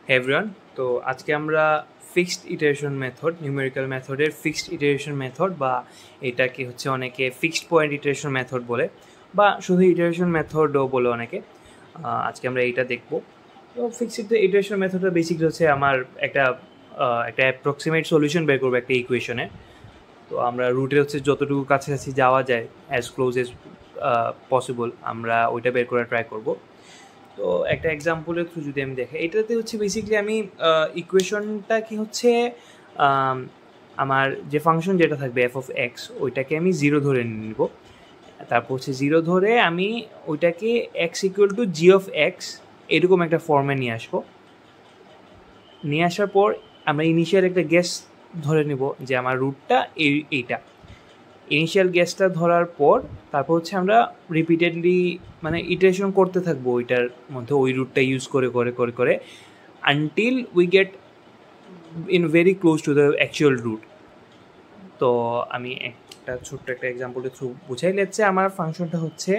Everyone, তো আজকে আমরা ফিক্সড ইটারেশন মেথড, নিউমেরিক্যাল মেথডের ফিক্সড ইটারেশন মেথড বা এটাকে হচ্ছে অনেকে ফিক্সড পয়েন্ট ইটারেশন মেথড বলে বা শুধু ইটারেশন মেথডও বলে অনেকে। আজকে আমরা এইটা দেখব। তো ফিক্সড ইটারেশন মেথডটা বেসিকলি হচ্ছে আমার একটা অ্যাপ্রক্সিমেট সলিউশন বের করবো একটা ইকুয়েশনে। তো আমরা রুটে হচ্ছে যতটুকু কাছাকাছি যাওয়া যায় অ্যাজ ক্লোজ এজ পসিবল আমরা ওইটা বের করে ট্রাই করব। তো একটা এক্সাম্পলের থ্রু যদি আমি দেখি, এটাতে হচ্ছে বেসিক্যালি আমি ইকুয়েশনটা কি হচ্ছে আমার যে ফাংশন যেটা থাকবে এফ অফ এক্স ওইটাকে আমি জিরো ধরে নিব। তারপর হচ্ছে জিরো ধরে আমি ওইটাকে x equal two G of x এরকম একটা ফর্মে নিয়ে আসবো। নিয়ে আসার পর আমরা ইনিশিয়াল একটা গেস ধরে নিব যে আমার রুটটা এইটা। ইনিশিয়াল গেসটা ধরার পর তারপর হচ্ছে আমরা রিপিটেডলি মানে ইটারেশন করতে থাকবো ওইটার মধ্যে, ওই রুটটা ইউজ করে করে করে করে until we get in very close to the actual route. তো আমি একটা ছোট্ট একটা এক্সাম্পলের থ্রু বুঝাই লেটসে আমার ফাংশনটা হচ্ছে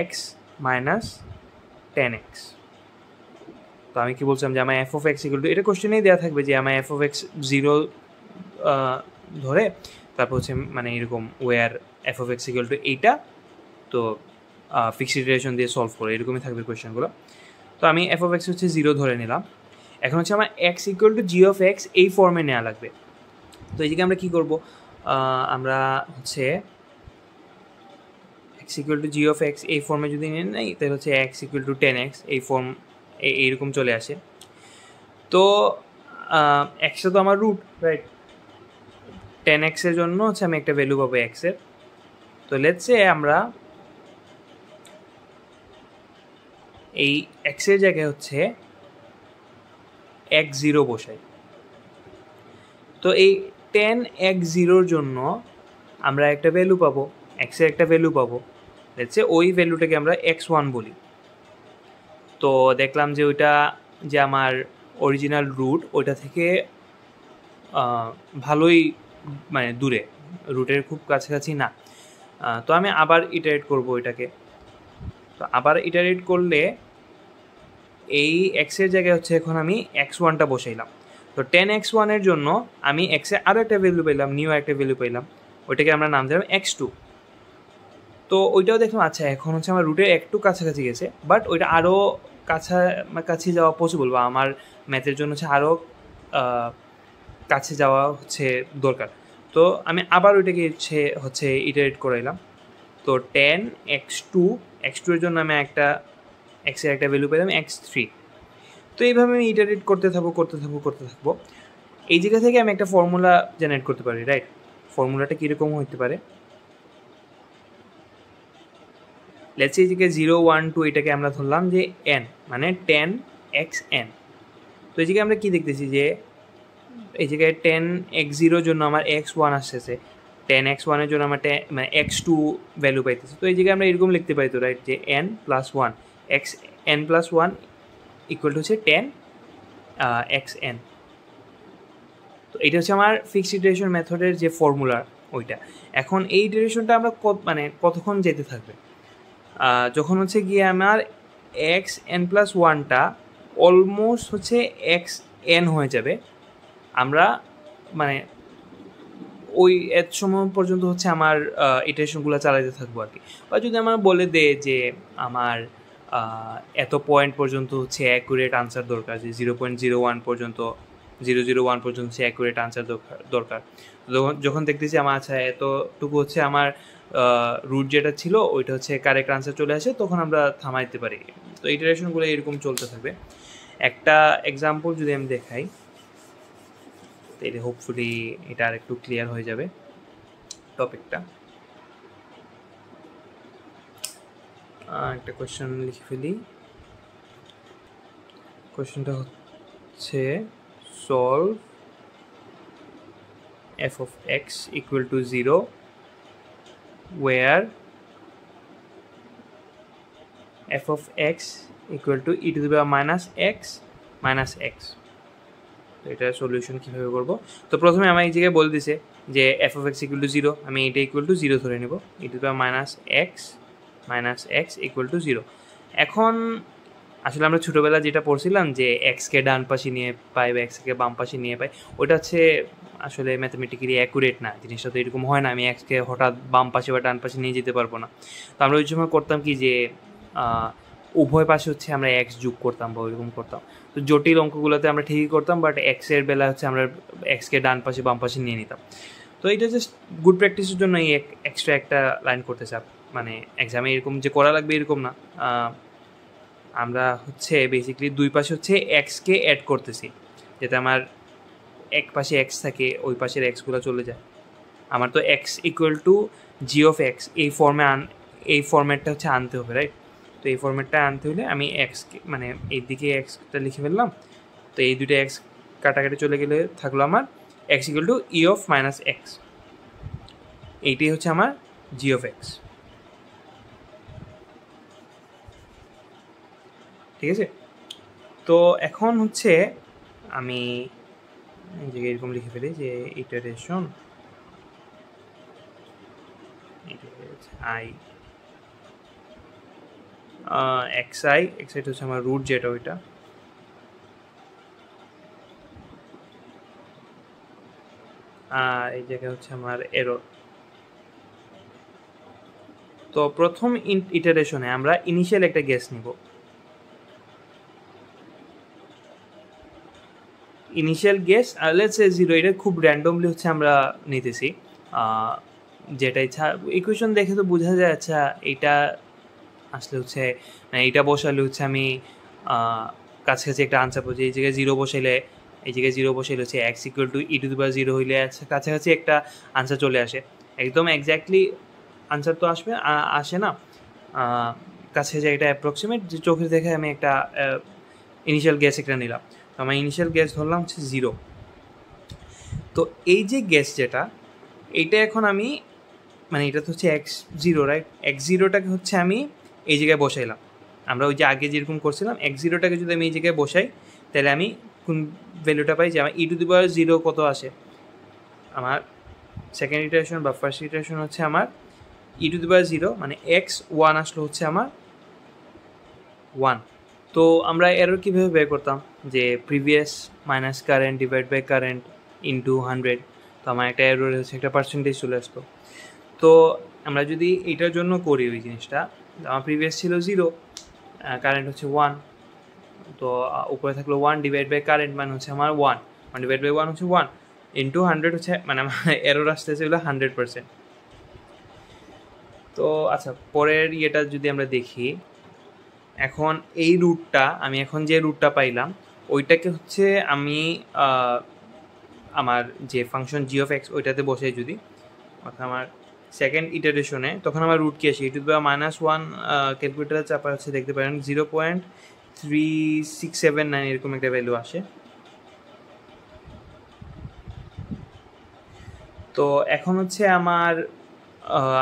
এক্স মাইনাস 10x। তো আমি কি বলছিলাম যে আমার F of x equal two, এটা কোশ্চেনেই দেওয়া থাকবে যে আমার এফ অফ এক্স জিরো ধরে তারপর হচ্ছে মানে এরকম where f of x equal to এইটা, তো ফিক্সড ইটারেশন দিয়ে সলভ করে এরকমই থাকবে কোয়েশ্চেনগুলো। তো আমি এফ অফ এক্স হচ্ছে জিরো ধরে নিলাম। এখন হচ্ছে আমার x equal two G of x এই ফর্মে নেওয়া লাগবে। তো এইদিকে আমরা কী করবো, আমরা হচ্ছে x equal two G of x এই ফর্মে যদি নিয়ে নেই তাহলে হচ্ছে এক্স ইকুয়াল টু 10x এই ফর্ম এইরকম চলে আসে। তো এক্সটা তো আমার রুট, রাইট? 10x এর জন্য হচ্ছে আমি একটা ভ্যালু পাবো এক্সের। তো লেটসে আমরা এই এক্সের জায়গায় হচ্ছে x0 বসাই। তো এই 10x0 জন্য আমরা একটা ভ্যালু পাবো, এক্সের একটা ভ্যালু পাবো। লেটসে ওই ভ্যালুটাকে আমরা x1 বলি। তো দেখলাম যে ওইটা যে আমার অরিজিনাল রুট ওইটা থেকে ভালোই মানে দূরে, রুটের খুব কাছাকাছি না। তো আমি আবার ইটারেট করব এটাকে। তো আবার ইটারেট করলে এই এক্সের জায়গায় হচ্ছে এখন আমি x1টা বসাইলাম। তো 10x1 জন্য আমি এক্সে আরও একটা ভ্যালু পেলাম, নিউ একটা ভ্যালু পেলাম, ওইটাকে আমরা নাম দিলাম x2। তো ওইটাও দেখলাম আচ্ছা এখন হচ্ছে আমার রুটের একটু কাছাকাছি গেছে, বাট ওইটা আরও কাছে যাওয়া পসিবল বা আমার ম্যাথের জন্য হচ্ছে আরও কাছে যাওয়া হচ্ছে দরকার। তো আমি আবার ওইটাকে হচ্ছে ইটারেট করাইলাম। তো 10x2 এর জন্য আমি একটা এক্সের একটা ভ্যালু পেলাম x3। তো এইভাবে আমি ইটারেট করতে থাকবো। এই জায়গা থেকে আমি একটা ফর্মুলা জেনারেট করতে পারি, রাইট? ফর্মুলাটা কীরকম হতে পারে, লেটস এই জায়গায় 0 1 2 এটাকে আমরা ধরলাম যে n মানে 10xn। তো এই জায়গায় আমরা কী দেখতেছি যে এই জায়গায় 10x0 জন্য আমার x1 আসতেছে, 10x1 এর জন্য আমার মানে x2 ভ্যালু পাইতেছে। তো এই জায়গায় আমরা এরকম লিখতে পারি তো, রাইট, যে n+1 xn+1 ইকুয়াল টু হচ্ছে 10xn। তো এটা হচ্ছে আমার ফিক্সড ইটারেশন মেথডের যে ফর্মুলা ওইটা। এখন এই ইটারেশনটা আমরা কতক্ষণ যেতে থাকবে, যখন হচ্ছে গিয়ে আমার xn+1টা অলমোস্ট হচ্ছে xn হয়ে যাবে, আমরা মানে ওই এত সময় পর্যন্ত হচ্ছে আমার ইটারেশনগুলো চালাতে থাকবো আর কি। বা যদি আমার বলে দে যে আমার এত পয়েন্ট পর্যন্ত হচ্ছে অ্যাকুরেট আনসার দরকার, যে 0.01 পর্যন্ত 001 পর্যন্ত হচ্ছে অ্যাকুরেট আনসার দরকার। যখন দেখতেছি আমার আচ্ছা এতটুকু হচ্ছে আমার রুট যেটা ছিল ওইটা হচ্ছে কারেক্ট আনসার চলে আসে, তখন আমরা থামাইতে পারি। তো ইটারেশনগুলো এরকম চলতে থাকবে। একটা এক্সাম্পল যদি আমি দেখাই তাহলে হোপফুলি এটা আর একটু ক্লিয়ার হয়ে যাবে টপিকটা। একটা কোয়েশ্চেন লিখে ফেলি। কোয়েশ্চেনটা হচ্ছে solve f of x equal to 0 where f of x equal to e to the power minus x minus x। তো এটা সলিউশন কীভাবে করবো, তো প্রথমে আমার এই জায়গায় বলে দিছে যে f of x equal to 0, আমি এটা ইকুয়াল টু 0 ধরে নেব, e to the power minus x equal to 0। এখন আসলে আমরা ছোটোবেলা যেটা পড়ছিলাম যে এক্সকে ডান পাশে নিয়ে পাই বা এক্সকে বাম পাশে নিয়ে পাই, ওটা হচ্ছে আসলে ম্যাথামেটিক্যালি অ্যাকুরেট না, জিনিসটা তো এরকম হয় না আমি এক্সকে হঠাৎ বাম পাশে বা ডান পাশে নিয়ে যেতে পারবো না। তো আমরা ওই সময় করতাম কি যে উভয় পাশে হচ্ছে আমরা এক্স যোগ করতাম বা ওইরকম করতাম। তো জটিল অঙ্কগুলোতে আমরা ঠিকই করতাম, বাট এক্সের বেলা হচ্ছে আমরা এক্সকে ডান পাশে বাম পাশে নিয়ে নিতাম। তো এটা জাস্ট গুড প্র্যাকটিসের জন্য এই এক্সট্রা একটা লাইন করতে চাপ, মানে এক্সামে এরকম যে করা লাগবে এরকম না। আমরা হচ্ছে বেসিক্যালি দুই পাশে হচ্ছে এক্সকে অ্যাড করতেছি, যাতে আমার এক পাশে এক্স থাকে ওই পাশের এক্সগুলো চলে যায়। আমার তো x equal two G of x এই ফর্ম্যাটটা হচ্ছে আনতে হবে, রাইট? তো এই ফর্ম্যাটটা আনতে হলে আমি এক্সকে মানে এইদিকে এক্সটা লিখে ফেললাম, তো এই দুটো এক্স কাটাকাটি চলে গেলে থাকলো আমার x equal to E of minus x, এইটাই হচ্ছে আমার জি অফ এক্স। ঠিক আছে, তো এখন হচ্ছে আমি এই জায়গায় এরকম লিখে ফেলি যে ইটারেশন আই এক্স আই হচ্ছে আমার রুট যেটা ওইটা, আর এই জায়গায় হচ্ছে আমার এরর। তো প্রথম ইটারেশনে আমরা ইনিশিয়াল একটা গেস নিব, ইনিশিয়াল গেস লেটস সে 0, এটা খুব র্যান্ডমলি হচ্ছে আমরা নিতেছি, যেটা ইচ্ছা। ইকুয়েশন দেখে তো বোঝা যায় আচ্ছা এইটা আসলে হচ্ছে এইটা বসালে হচ্ছে আমি কাছাকাছি একটা আনসার পাচ্ছি। এই জায়গায় 0 বসাইলে হচ্ছে x equal to e to the power 0 হইলে কাছাকাছি একটা আনসার চলে আসে। একদম এক্স্যাক্টলি আনসার তো আসে না, কাছাকাছি একটা অ্যাপ্রক্সিমেট যে চোখের দেখে আমি একটা ইনিশিয়াল গ্যাস একটা নিলাম। তো আমার ইনিশিয়াল গ্যাস ধরলাম হচ্ছে 0। তো এই যে গ্যাস যেটা, এইটা এখন আমি মানে এটা তো হচ্ছে x0, রাইট? x0টাকে হচ্ছে আমি এই জায়গায় বসাইলাম। আমরা ওই যে আগে যেরকম করছিলাম x0টাকে যদি আমি এই জায়গায় বসাই, তাহলে আমি কোন ভ্যালুটা পাই যে আমার ই টু দি পাওয়ার 0 কত আসে, আমার সেকেন্ড ইটারেশন বা ফার্স্ট ইটারেশন হচ্ছে আমার ই টু দি পাওয়ার 0 মানে x1 আসলো হচ্ছে আমার 1। তো আমরা এরর কীভাবে বের করতাম যে previous minus current divide by current into 100, তো আমার একটা এরর হচ্ছে একটা পার্সেন্টেজ চলে আসতো। তো আমরা যদি এইটার জন্য করি ওই জিনিসটা, আমার প্রিভিয়াস ছিল 0, কারেন্ট হচ্ছে 1, তো উপরে থাকলো 1 ডিভাইড বাই কারেন্ট মানে হচ্ছে আমার 1 ডিভাইড বাই 1 হচ্ছে 1 ইন্টু 100 হচ্ছে মানে আমার এরর আসতেছে হলো 100%। তো আচ্ছা পরের ইয়েটা যদি আমরা দেখি, এখন এই রুটটা আমি এখন যে রুটটা পাইলাম ওইটাকে হচ্ছে আমি আমার যে ফাংশন জি অফ এক্স ওইটাতে বসে যদি অর্থাৎ আমার সেকেন্ড ইটারেশনে, তখন আমার রুট কি আসে ই টু দি পাওয়ার -1, ক্যালকুলেটারে চাপা হচ্ছে দেখতে পারেন 0.3679 এরকম একটা ভ্যালু আসে। তো এখন হচ্ছে আমার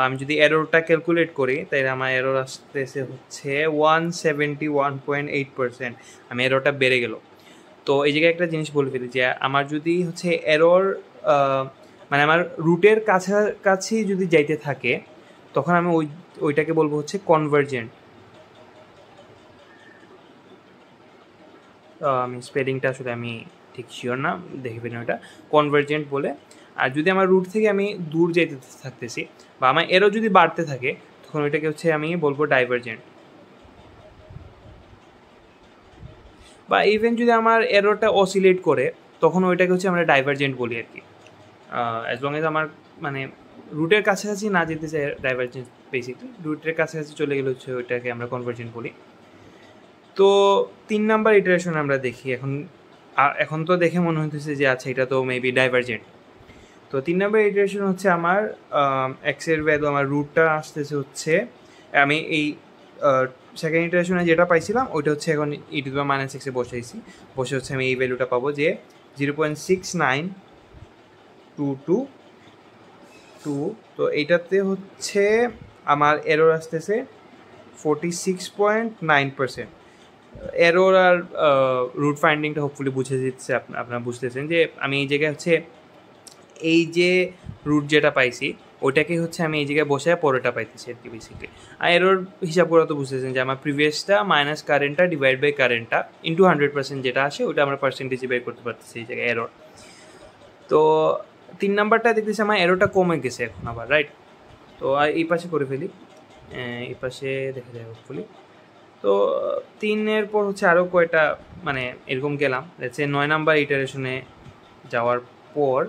আমি যদি এররটা ক্যালকুলেট করি তাহলে আমার এরর আসতেছে হচ্ছে 171.8%, আমি এররটা বেড়ে গেল। তো এই জায়গায় একটা জিনিস বলে ফেলি যে আমার যদি হচ্ছে এরর মানে আমার রুটের কাছাকাছি যদি যাইতে থাকে তখন আমি ওইটাকে বলবো হচ্ছে কনভার্জেন্ট। আমি স্পেলিংটা আসলে আমি ঠিক শিওর না, দেখে ফেলি ওটা কনভার্জেন্ট বলে। আর যদি আমার রুট থেকে আমি দূর যেতে থাকতেছি বা আমার এরও যদি বাড়তে থাকে তখন ওইটাকে হচ্ছে আমি বলবো ডাইভার্জেন্ট। বা ইভেন যদি আমার এররটা অসিলেট করে তখন ওইটাকে হচ্ছে আমরা ডাইভার্জেন্ট বলি আর কি, অ্যাজ লং এজ আমার মানে রুটের কাছাকাছি না যেতে চাই ডাইভার্জেন্ট, বেসিকলি রুটের কাছাকাছি চলে গেলে হচ্ছে ওইটাকে আমরা কনভার্জেন্ট বলি। তো 3 নাম্বার ইটারেশন আমরা দেখি। এখন তো দেখে মনে হইতেছে যে আচ্ছা এটা তো মেবি ডাইভার্জেন্ট। তো 3 নাম্বার ইটারেশন হচ্ছে আমার এক্সের ভ্যালু আমার রুটটা আসতেছে হচ্ছে আমি এই সেকেন্ড ইটারেশনে যেটা পাইছিলাম ওইটা হচ্ছে এখন ই টু দি পাওয়ার -6 বসাইছি, বসে হচ্ছে আমি এই ভ্যালুটা পাবো যে 0.6922। তো এইটাতে হচ্ছে আমার এরর আসতেছে 46.9%। এরর আর রুট ফাইন্ডিংটা হোপফুলি বুঝে দিচ্ছে, আপনারা বুঝতেছেন যে আমি এই জায়গায় হচ্ছে এই যে রুট যেটা পাইছি ওইটাকে হচ্ছে আমি এই জায়গায় বসে পরেরটা পাইতেছি আর কি বেসিকলি। আর এরর হিসাব করা তো বুঝতেছেন যে আমার প্রিভিয়াসটা মাইনাস কারেন্টটা ডিভাইড বাই কারেন্টটা ইন্টু 100% যেটা আসে ওটা আমরা পার্সেন্টেজে বের করতে পারতেছি এই জায়গায় এরর। তো 3 নাম্বারটা দেখতেছি আমার এরোটা কমে গেছে এখন আবার, রাইট? তো এই পাশে করে ফেলি, এই পাশে দেখা যায় হোপফুলি। তো 3-এর পর হচ্ছে আরও কয়টা মানে এরকম গেলাম, হচ্ছে 9 নাম্বার ইটারেশনে যাওয়ার পর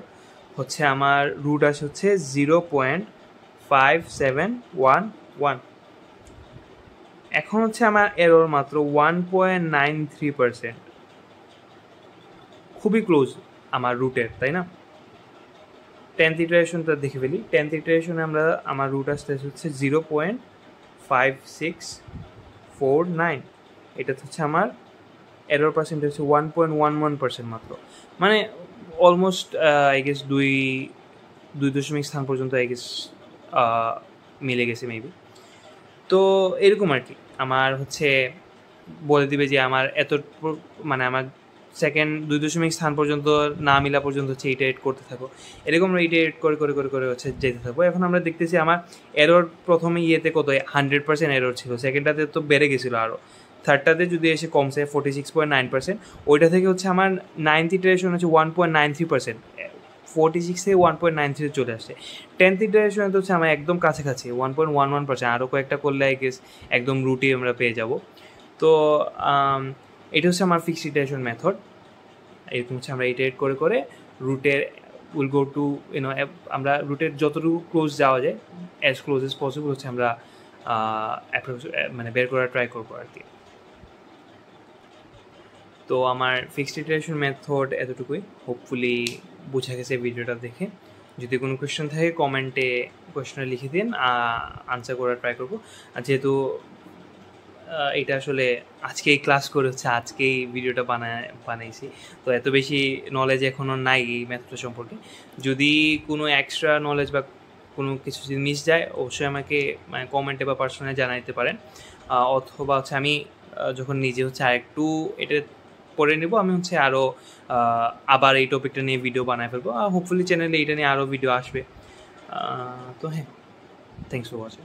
হচ্ছে আমার রুট আসে হচ্ছে 0.5711। এখন হচ্ছে আমার এরর মাত্র 1.93%, খুবই ক্লোজ আমার রুটের, তাই না? 10th ইটারেশনটা দেখে ফেলি। 10th ইটারেশনে আমার রুট আসতে হচ্ছে 0.5649, এটা হচ্ছে আমার এরর পার্সেন্টেজ হচ্ছে 1.11% মাত্র, মানে অলমোস্ট আই গেস 2 স্থান পর্যন্ত আই গেস মিলে গেছে মেবি। তো এরকম আর কি আমার হচ্ছে বলে দিবে যে আমার এত মানে আমার সেকেন্ড 2 স্থান পর্যন্ত না মিলা পর্যন্ত হচ্ছে ইটারেট করতে থাকো, এরকম ইটারেট করে করে করে করে হচ্ছে যেতে থাকবো। এখন আমরা দেখতেছি আমার এরর প্রথমে ইয়েতে কত 100% এরর ছিল, সেকেন্ডটাতে তো বেড়ে গেছিলো আরও, থার্ডটাতে যদি এসে কমছে 46.9%, ওইটা থেকে হচ্ছে আমার 9th ইটারেশন হচ্ছে 1.93%, 46 থেকে 1.93 চলে আসছে। 10th ইটারেশনে তো হচ্ছে আমার একদম কাছাকাছি 1.11%, আরও কয়েকটা করলে আই গেস একদম রুটই আমরা পেয়ে যাব। তো এটা হচ্ছে আমার ফিক্সড ইটারেশন মেথড। এরকম হচ্ছে আমরা ইটারেট করে করে রুটের উইল গো টু আমরা রুটের যতটুকু ক্লোজ যাওয়া যায় অ্যাজ ক্লোজ এজ পসিবল হচ্ছে আমরা মানে বের করার ট্রাই করবো আর কি। তো আমার ফিক্সড ইটারেশন মেথড এতটুকুই, হোপফুলি বোঝা গেছে ভিডিওটা দেখে। যদি কোনো কোয়েশ্চেন থাকে কমেন্টে কোয়েশ্চেনটা লিখে দিন, আনসার করার ট্রাই করবো। আর যেহেতু এটা আসলে আজকেই ক্লাস করে হচ্ছে আজকেই ভিডিওটা বানাইছি, তো এত বেশি নলেজ এখনও নাই এই ম্যাথটা সম্পর্কে। যদি কোনো এক্সট্রা নলেজ বা কোনো কিছু যদি মিস যায় অবশ্যই আমাকে মানে কমেন্টে বা পার্সোনালি জানাইতে পারেন, অথবা হচ্ছে আমি যখন নিজে হচ্ছে আরেকটু এটা পড়ে নেব আমি হচ্ছে আরও আবার এই টপিকটা নিয়ে ভিডিও বানায় ফেলবো, আর হোপফুলি চ্যানেলে এটা নিয়ে আরও ভিডিও আসবে। তো হ্যাঁ, থ্যাংকস ফর ওয়াচিং।